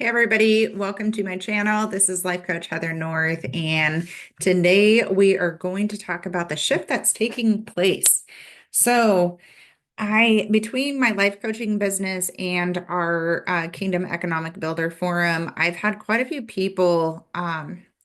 Hey everybody, welcome to my channel. This is Life Coach Heather North, and today we are going to talk about the shift that's taking place. So, between my life coaching business and our Kingdom Economic Builder Forum, I've had quite a few people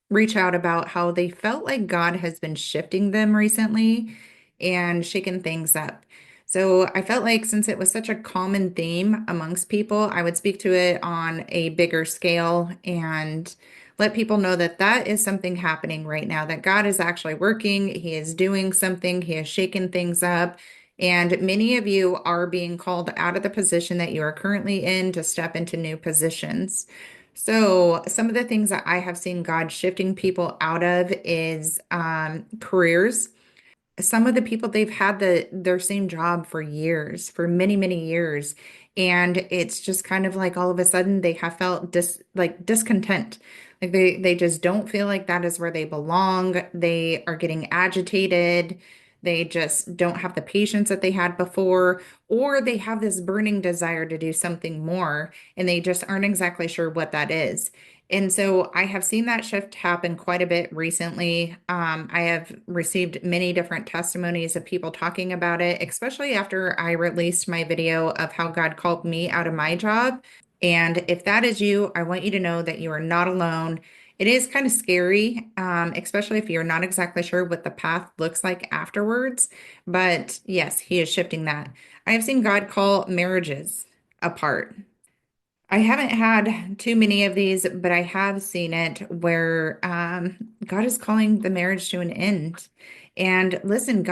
reach out about how they felt like God has been shifting them recently and shaking things up. So I felt like since it was such a common theme amongst people, I would speak to it on a bigger scale and let people know that that is something happening right now, that God is actually working. He is doing something. He is shaking things up. And many of you are being called out of the position that you are currently in to step into new positions. So, some of the things that I have seen God shifting people out of is careers. Some of the people, they've had their same job for years, for many, many years. And it's just kind of like all of a sudden they have felt discontent. Like they just don't feel like that is where they belong. They are getting agitated. They just don't have the patience that they had before, or they have this burning desire to do something more, and they just aren't exactly sure what that is. And so I have seen that shift happen quite a bit recently. I have received many different testimonies of people talking about it, especially after I released my video of how God called me out of my job. And if that is you, I want you to know that you are not alone. It is kind of scary, especially if you're not exactly sure what the path looks like afterwards. But yes, He is shifting that. I have seen God call marriages apart. I haven't had too many of these, but I have seen it where God is calling the marriage to an end. And listen,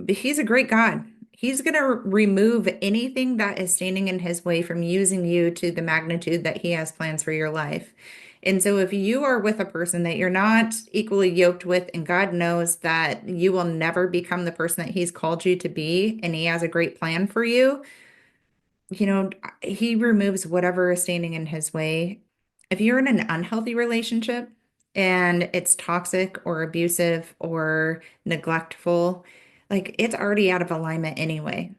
He's a great God. He's going to remove anything that is standing in His way from using you to the magnitude that He has plans for your life. And so if you are with a person that you're not equally yoked with, and God knows that you will never become the person that He's called you to be, and He has a great plan for you, you know, he removes whatever is standing in his way. If you're in an unhealthy relationship and it's toxic or abusive or neglectful, like it's already out of alignment anyway.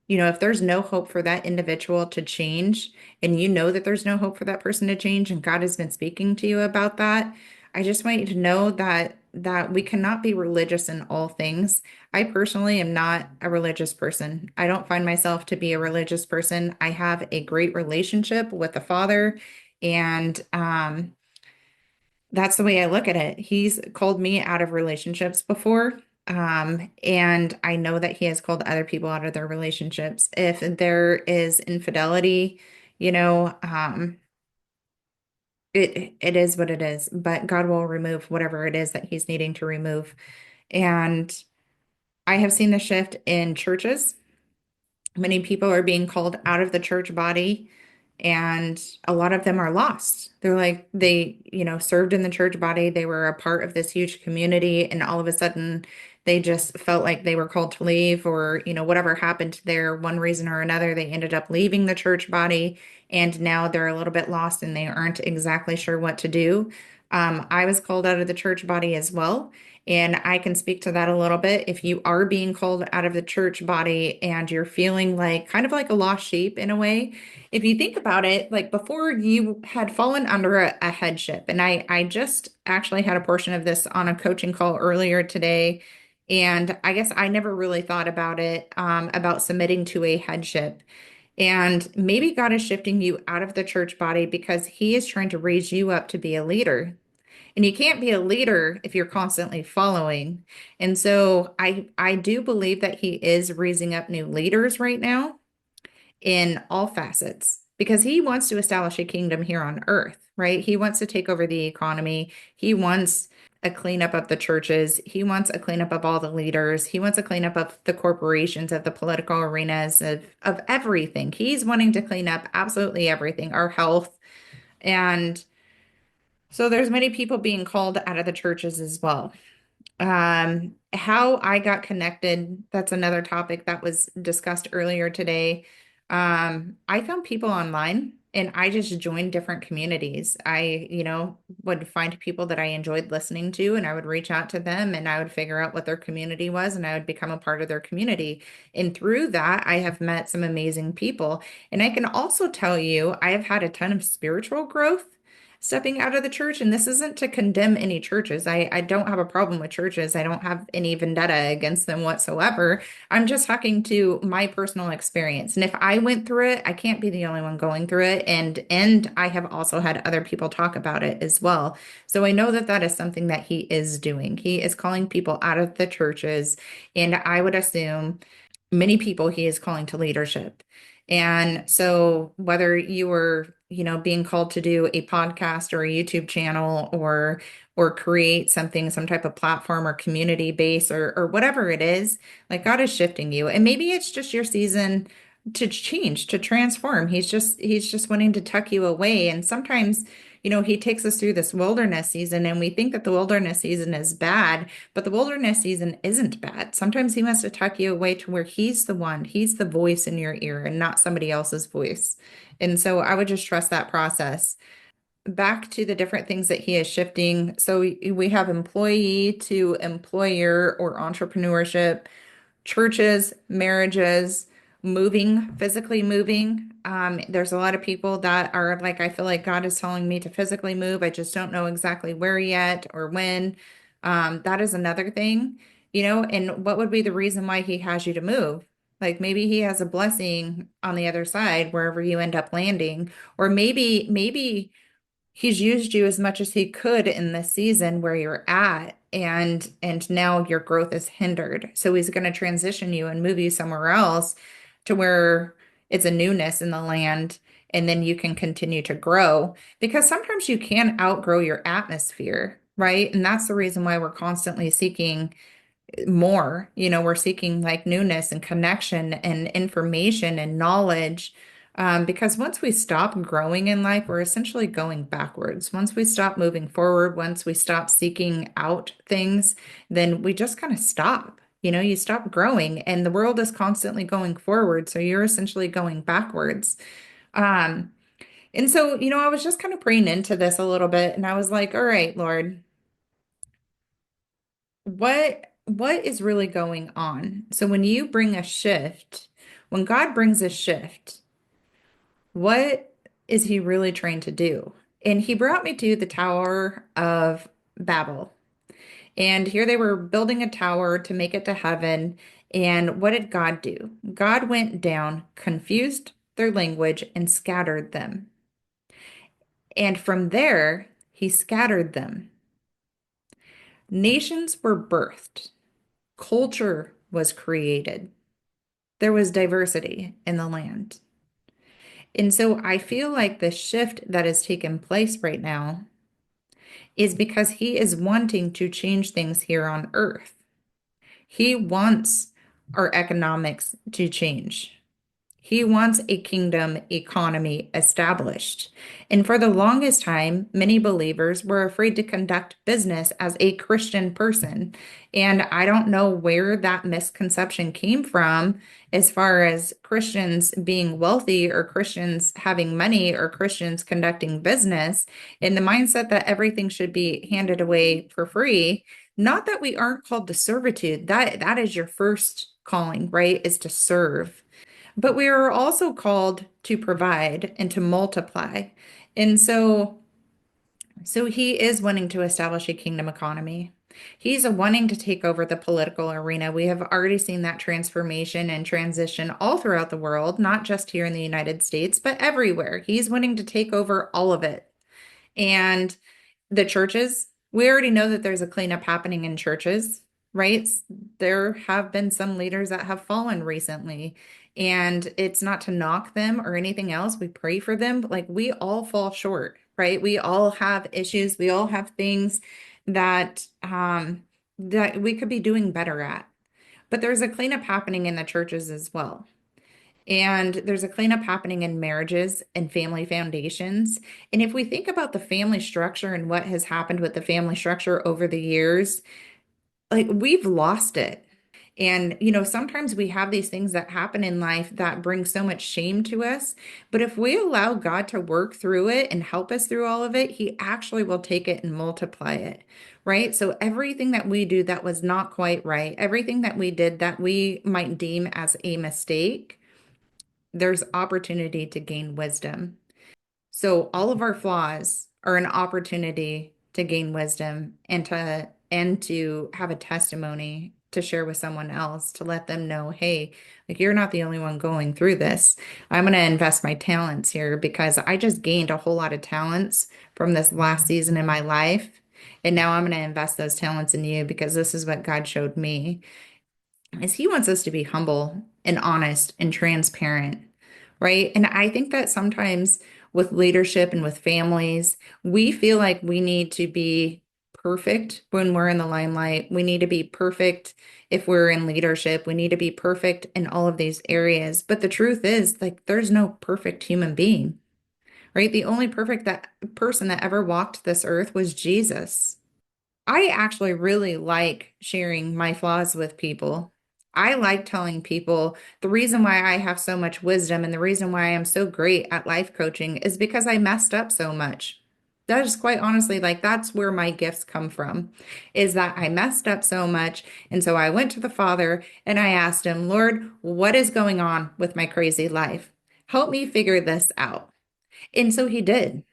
If there's no hope for that individual to change, and you know that there's no hope for that person to change, and God has been speaking to you about that, I just want you to know that we cannot be religious in all things. I personally am not a religious person. I don't find myself to be a religious person. I have a great relationship with the Father, and that's the way I look at it. He's called me out of relationships before, and I know that He has called other people out of their relationships. If there is infidelity, you know, it is what it is, but God will remove whatever it is that He's needing to remove. And I have seen the shift in churches. Many people are being called out of the church body, and a lot of them are lost. They're like, served in the church body, they were a part of this huge community, and all of a sudden they just felt like they were called to leave, or, whatever happened there, one reason or another, they ended up leaving the church body, and now they're a little bit lost and they aren't exactly sure what to do. I was called out of the church body as well. And I can speak to that a little bit. If you are being called out of the church body and you're feeling like kind of like a lost sheep in a way, if you think about it, like before you had fallen under a headship, and I just actually had a portion of this on a coaching call earlier today. And I guess I never really thought about it, about submitting to a headship. And maybe God is shifting you out of the church body because He is trying to raise you up to be a leader. And you can't be a leader if you're constantly following. And so I do believe that He is raising up new leaders right now in all facets because He wants to establish a kingdom here on earth, right? He wants to take over the economy. He wants a cleanup of the churches. He wants a cleanup of all the leaders. He wants a cleanup of the corporations, of the political arenas, of everything. He's wanting to clean up absolutely everything, our health. And so there's many people being called out of the churches as well. How I got connected, that's another topic that was discussed earlier today. I found people online and I just joined different communities. Would find people that I enjoyed listening to and I would reach out to them and I would figure out what their community was and I would become a part of their community. And through that, I have met some amazing people. And I can also tell you, I have had a ton of spiritual growth stepping out of the church. And this isn't to condemn any churches. I don't have a problem with churches. I don't have any vendetta against them whatsoever. I'm just talking to my personal experience. And if I went through it, I can't be the only one going through it. And I have also had other people talk about it as well. So I know that that is something that he is doing. He is calling people out of the churches, and I would assume many people he is calling to leadership. And so whether you were, being called to do a podcast or a YouTube channel or create something, some type of platform or community base or whatever it is, like God is shifting you. And maybe it's just your season to change, to transform. He's just wanting to tuck you away. And sometimes, he takes us through this wilderness season and we think that the wilderness season is bad, but the wilderness season isn't bad. Sometimes he wants to tuck you away to where he's the voice in your ear and not somebody else's voice. And so I would just trust that process. Back to the different things that he is shifting. So we have employee to employer or entrepreneurship, churches, marriages, moving, physically moving. There's a lot of people that are like, I feel like God is telling me to physically move. I just don't know exactly where yet or when. That is another thing, and what would be the reason why he has you to move? Like maybe he has a blessing on the other side wherever you end up landing, or maybe he's used you as much as he could in the season where you're at and now your growth is hindered. So he's going to transition you and move you somewhere else to where it's a newness in the land and then you can continue to grow because sometimes you can outgrow your atmosphere, right? And that's the reason why we're constantly seeking more. We're seeking like newness and connection and information and knowledge. Because once we stop growing in life, we're essentially going backwards. Once we stop moving forward, once we stop seeking out things, then we just kind of stop. You stop growing and the world is constantly going forward. So you're essentially going backwards. Um, and so, I was just kind of praying into this a little bit and I was like, all right, Lord, what is really going on? So when you bring a shift, when God brings a shift, what is he really trying to do? And he brought me to the Tower of Babel. And here they were building a tower to make it to heaven. And what did God do? God went down, confused their language, and scattered them. And from there, he scattered them. Nations were birthed, culture was created. There was diversity in the land. And so I feel like the shift that has taken place right now is because he is wanting to change things here on earth. He wants our economics to change. He wants a kingdom economy established. And for the longest time, many believers were afraid to conduct business as a Christian person. And I don't know where that misconception came from as far as Christians being wealthy or Christians having money or Christians conducting business in the mindset that everything should be handed away for free. Not that we aren't called to servitude. That is your first calling, right? Is to serve. But we are also called to provide and to multiply. And so he is wanting to establish a kingdom economy. He's wanting to take over the political arena. We have already seen that transformation and transition all throughout the world, not just here in the United States, but everywhere. He's wanting to take over all of it. And the churches, we already know that there's a cleanup happening in churches, right? There have been some leaders that have fallen recently, and it's not to knock them or anything else. We pray for them, but like we all fall short, right? We all have issues. We all have things that we could be doing better at. But there's a cleanup happening in the churches as well. And there's a cleanup happening in marriages and family foundations. And if we think about the family structure and what has happened with the family structure over the years, like we've lost it. And, sometimes we have these things that happen in life that bring so much shame to us. But if we allow God to work through it and help us through all of it, He actually will take it and multiply it, right? So everything that we do that was not quite right, everything that we did that we might deem as a mistake, there's opportunity to gain wisdom. So all of our flaws are an opportunity to gain wisdom and to have a testimony to share with someone else to let them know, hey, like you're not the only one going through this. I'm going to invest my talents here because I just gained a whole lot of talents from this last season in my life. And now I'm going to invest those talents in you because this is what God showed me is He wants us to be humble and honest and transparent, right? And I think that sometimes with leadership and with families, we feel like we need to be perfect when we're in the limelight. We need to be perfect if we're in leadership. We need to be perfect in all of these areas. But the truth is, like, there's no perfect human being, right? The only perfect that person that ever walked this earth was Jesus. I actually really like sharing my flaws with people. I like telling people the reason why I have so much wisdom and the reason why I'm so great at life coaching is because I messed up so much. That is quite honestly, like, that's where my gifts come from, is that I messed up so much. And so I went to the Father and I asked Him, Lord, what is going on with my crazy life? Help me figure this out. And so He did.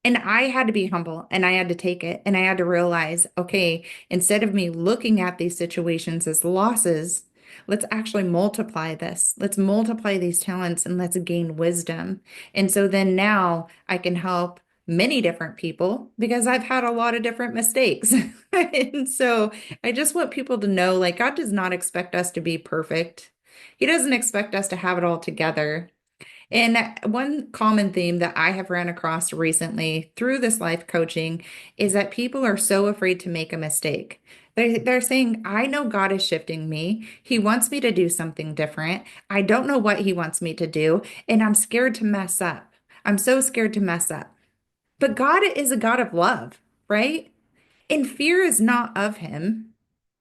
And I had to be humble and I had to take it. And I had to realize, okay, instead of me looking at these situations as losses, let's actually multiply this. Let's multiply these talents and let's gain wisdom. And so then now I can help many different people because I've had a lot of different mistakes. And so I just want people to know, like, God does not expect us to be perfect. He doesn't expect us to have it all together. And one common theme that I have ran across recently through this life coaching is that people are so afraid to make a mistake. They're saying, I know God is shifting me. He wants me to do something different. I don't know what He wants me to do, and I'm scared to mess up. I'm so scared to mess up. But God is a God of love, right? And fear is not of Him.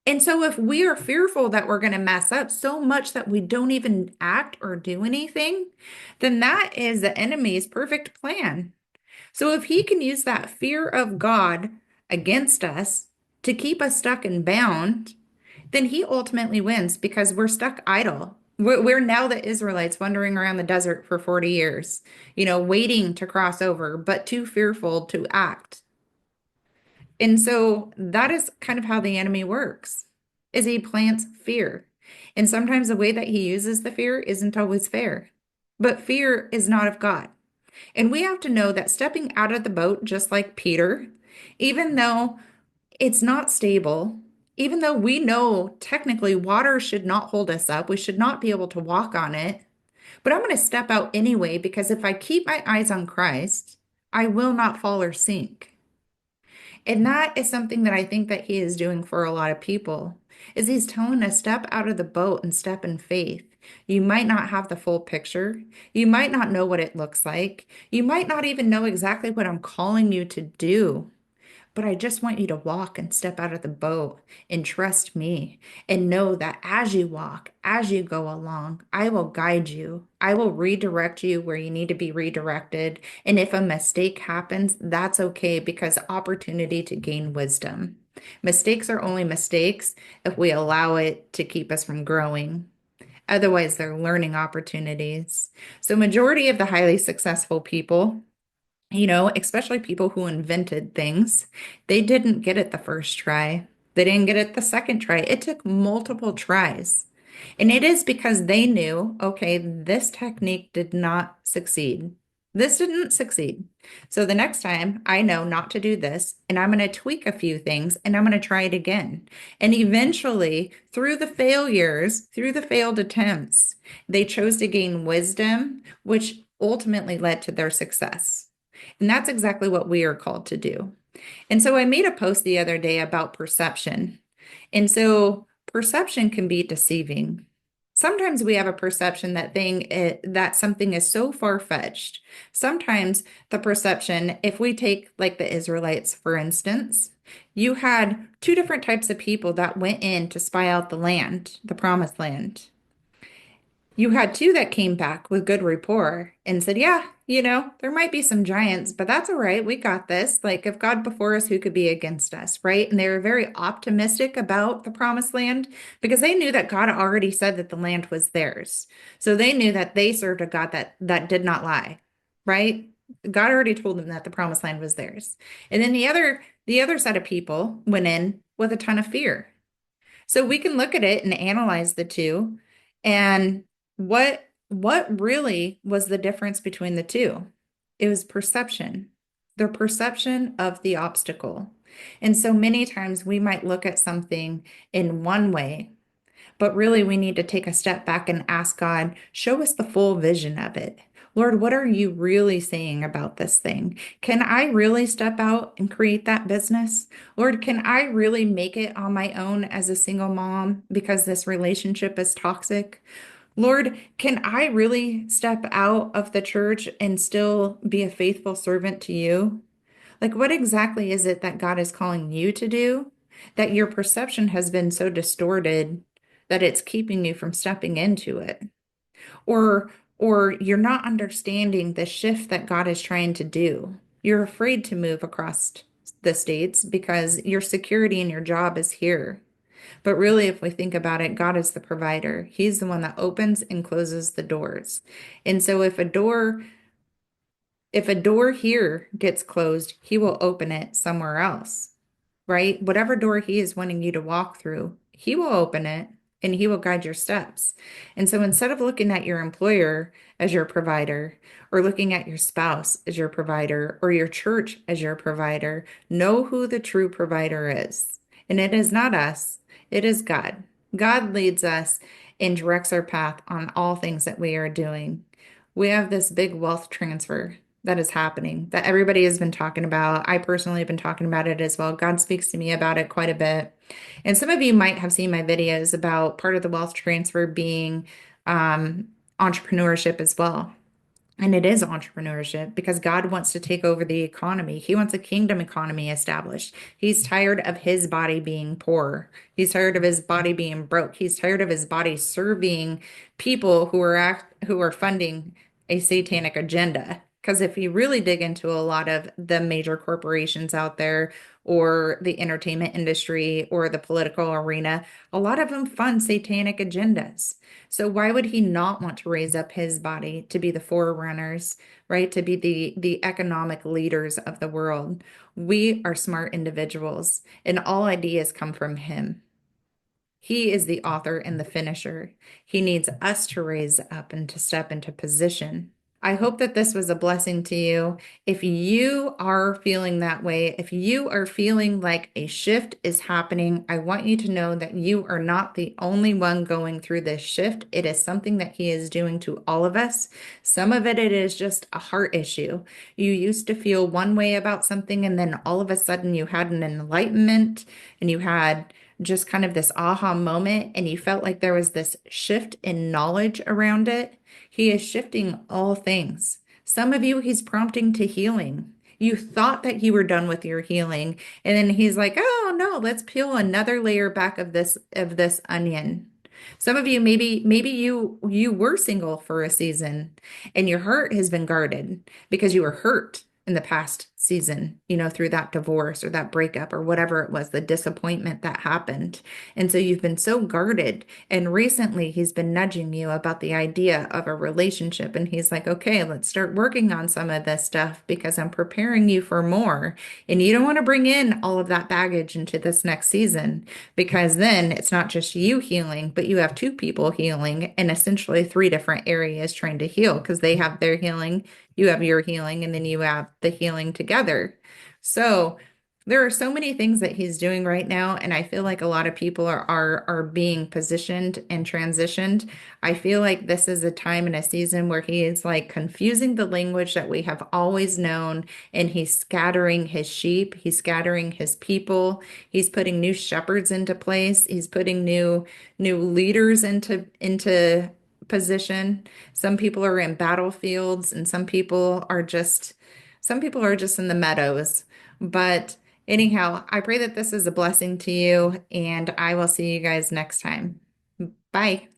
And so, if we are fearful that we're going to mess up so much that we don't even act or do anything, then that is the enemy's perfect plan. So, if he can use that fear of God against us to keep us stuck and bound, then he ultimately wins because we're stuck idle. We're now the Israelites wandering around the desert for 40 years, waiting to cross over, but too fearful to act. And so that is kind of how the enemy works, is he plants fear. And sometimes the way that he uses the fear isn't always fair. But fear is not of God. And we have to know that stepping out of the boat, just like Peter, even though it's not stable, even though we know technically water should not hold us up, we should not be able to walk on it, but I'm going to step out anyway because if I keep my eyes on Christ, I will not fall or sink. And that is something that I think that he is doing for a lot of people, is he's telling us step out of the boat and step in faith. You might not have the full picture. You might not know what it looks like. You might not even know exactly what I'm calling you to do. But I just want you to walk and step out of the boat and trust me and know that as you walk, as you go along, I will guide you. I will redirect you where you need to be redirected. And if a mistake happens, that's okay because opportunity to gain wisdom. Mistakes are only mistakes if we allow it to keep us from growing. Otherwise, they're learning opportunities. So majority of the highly successful people, especially people who invented things, they didn't get it the first try. They didn't get it the second try. It took multiple tries. And it is because they knew, okay, this technique did not succeed. This didn't succeed. So the next time I know not to do this, and I'm going to tweak a few things and I'm going to try it again. And eventually, through the failures, through the failed attempts, they chose to gain wisdom, which ultimately led to their success. And that's exactly what we are called to do. And so I made a post the other day about perception. And so perception can be deceiving. Sometimes we have a perception that something is so far-fetched. Sometimes the perception, if we take like the Israelites, for instance, You had two different types of people that went in to spy out the land, the promised land. You had two that came back with good rapport and said, yeah, there might be some giants, but that's all right. We got this. Like, if God before us, who could be against us, right? And they were very optimistic about the promised land because they knew that God already said that the land was theirs. So they knew that they served a God that did not lie, right? God already told them that the promised land was theirs. And then the other set of people went in with a ton of fear. So we can look at it and analyze the two. And what really was the difference between the two? It was perception, their perception of the obstacle. And so many times we might look at something in one way, but really, we need to take a step back and ask God, show us the full vision of it. Lord, what are you really saying about this thing? Can I really step out and create that business? Lord, can I really make it on my own as a single mom because this relationship is toxic? Lord, can I really step out of the church and still be a faithful servant to you? Like, what exactly is it that God is calling you to do that your perception has been so distorted that it's keeping you from stepping into it? Or, or you're not understanding the shift that God is trying to do. You're afraid to move across the states because your security and your job is here. But really, if we think about it, God is the provider. He's the one that opens and closes the doors. And so if a door here gets closed, he will open it somewhere else, right? Whatever door he is wanting you to walk through, he will open it and he will guide your steps. And so instead of looking at your employer as your provider, or looking at your spouse as your provider, or your church as your provider, know who the true provider is. And it is not us, it is God. God leads us and directs our path on all things that we are doing. We have this big wealth transfer that is happening that everybody has been talking about. I personally have been talking about it as well. God speaks to me about it quite a bit. And some of you might have seen my videos about part of the wealth transfer being um, entrepreneurship as well. And it is entrepreneurship because God wants to take over the economy. He wants a kingdom economy established. He's tired of his body being poor. He's tired of his body being broke. He's tired of his body serving people who are funding a satanic agenda. Because if you really dig into a lot of the major corporations out there, or the entertainment industry, or the political arena, a lot of them fund satanic agendas. So why would he not want to raise up his body to be the forerunners, right? To be the economic leaders of the world. We are smart individuals, and all ideas come from him. He is the author and the finisher. He needs us to raise up and to step into position. I hope that this was a blessing to you. If you are feeling that way, if you are feeling like a shift is happening, I want you to know that you are not the only one going through this shift. It is something that He is doing to all of us. Some of it is just a heart issue. You used to feel one way about something, and then all of a sudden you had an enlightenment and you had just kind of this aha moment, and you felt like there was this shift in knowledge around it. He is shifting all things. Some of you, he's prompting to healing. You thought that you were done with your healing, and then he's like, "Oh no, let's peel another layer back of this onion." Some of you, maybe you were single for a season, and your heart has been guarded because you were hurt in the past season, through that divorce or that breakup or whatever it was, the disappointment that happened. And so you've been so guarded. And recently he's been nudging you about the idea of a relationship. And he's like, okay, let's start working on some of this stuff because I'm preparing you for more. And you don't want to bring in all of that baggage into this next season because then it's not just you healing, but you have two people healing in essentially three different areas trying to heal because they have their healing, you have your healing, and then you have the healing together. So there are so many things that he's doing right now, and I feel like a lot of people are being positioned and transitioned. I feel like this is a time and a season where he is like confusing the language that we have always known, and he's scattering his sheep, he's scattering his people, he's putting new shepherds into place, he's putting new leaders into position. Some people are in battlefields and some people are just in the meadows. But anyhow, I pray that this is a blessing to you, and I will see you guys next time. Bye.